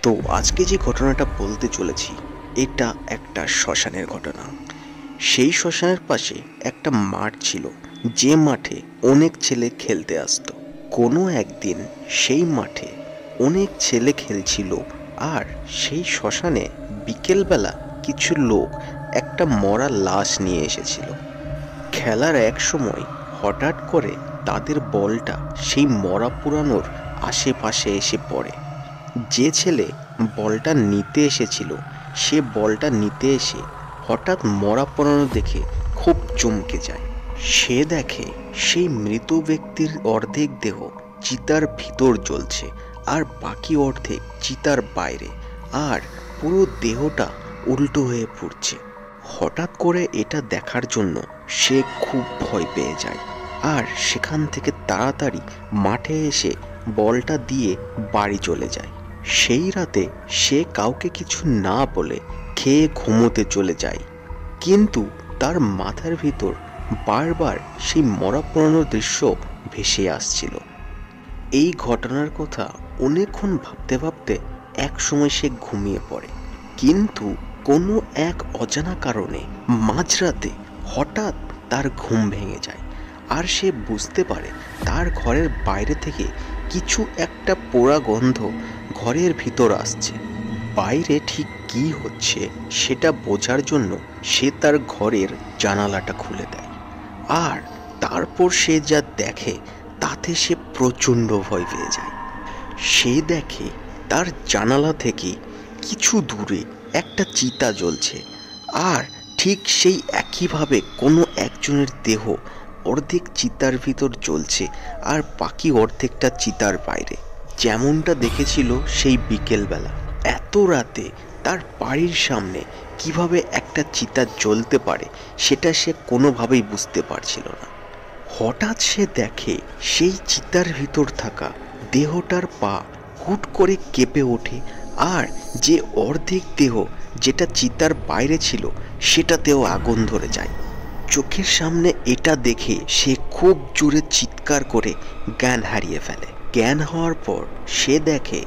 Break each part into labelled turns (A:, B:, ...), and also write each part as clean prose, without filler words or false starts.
A: তো আজকে যে ঘটনাটা বলতে চলেছি এটা একটা শ্মশানের ঘটনা। সেই শ্মশানের পাশে একটা মাঠ ছিল, যে মাঠে অনেক ছেলে খেলতে আসতো। কোনো একদিন সেই মাঠে অনেক ছেলে খেলছিল, আর সেই শ্মশানে বিকেলবেলা কিছু লোক একটা মরা লাশ নিয়ে এসেছিল। খেলার এক সময় হঠাৎ করে তাদের বলটা সেই মরা পুরানোর আশেপাশে এসে পড়ে। যে ছেলে বলটা নিতে এসেছিল সে বলটা নিতে এসে হঠাৎ মরা পুরানো দেখে খুব চমকে যায়। সে দেখে সেই মৃত ব্যক্তির অর্ধেক দেহ চিতার ভিতর জ্বলছে, আর বাকি অর্ধেক চিতার বাইরে, আর পুরো দেহটা উল্টো হয়ে পড়ছে। হঠাৎ করে এটা দেখার জন্য সে খুব ভয় পেয়ে যায়, আর সেখান থেকে তাড়াতাড়ি মাঠে এসে বলটা দিয়ে বাড়ি চলে যায়। সেই রাতে সে কাউকে কিছু না বলে খেয়ে ঘুমোতে চলে যায়, কিন্তু তার মাথার ভিতর বারবার সেই মরা পুরানো দৃশ্য ভেসে আসছিল। এই ঘটনার কথা অনেকক্ষণ ভাবতে ভাবতে এক সময় সে ঘুমিয়ে পড়ে, কিন্তু কোনো এক অজানা কারণে মাঝরাতে হঠাৎ তার ঘুম ভেঙে যায়, আর সে বুঝতে পারে তার ঘরের বাইরে থেকে কিছু একটা পোড়া গন্ধ ঘরের ভিতর আসছে। বাইরে ঠিক কী হচ্ছে সেটা বোঝার জন্য সে তার ঘরের জানালাটা খুলে দেয়, আর তারপর সে যা দেখে তাতে সে প্রচণ্ড ভয় পেয়ে যায়। সে দেখে তার জানালা থেকে কিছু দূরে একটা চিতা জ্বলছে, আর ঠিক সেই একইভাবে কোনো একজনের দেহ অর্ধেক চিতার ভিতর জ্বলছে, আর বাকি অর্ধেকটা চিতার বাইরে, যেমনটা দেখেছিল সেই বিকেলবেলা। এত রাতে তার বাড়ির সামনে কিভাবে একটা চিতা জ্বলতে পারে সেটা সে কোনোভাবেই বুঝতে পারছিল না। হঠাৎ সে দেখে সেই চিতার ভিতর থাকা দেহটার পা হুট করে কেঁপে ওঠে, আর যে অর্ধেক দেহ যেটা চিতার বাইরে ছিল সেটাতেও আগুন ধরে যায়। চোখের সামনে এটা দেখে সে খুব জোরে চিৎকার করে জ্ঞান হারিয়ে ফেলে। জ্ঞান হওয়ার পর সে দেখে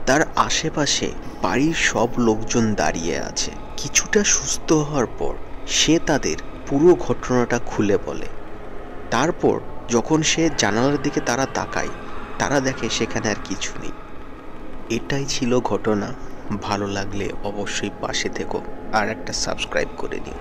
A: তার আশেপাশে বাড়ির সব লোকজন দাঁড়িয়ে আছে। কিছুটা সুস্থ হওয়ার পর সে তাদের পুরো ঘটনাটা খুলে বলে। তারপর যখন সে জানালার দিকে তারা তাকায়, তারা দেখে সেখানে আর কিছু নেই। এটাই ছিল ঘটনা। ভালো লাগলে অবশ্যই পাশে থেকো আর একটা সাবস্ক্রাইব করে নিও।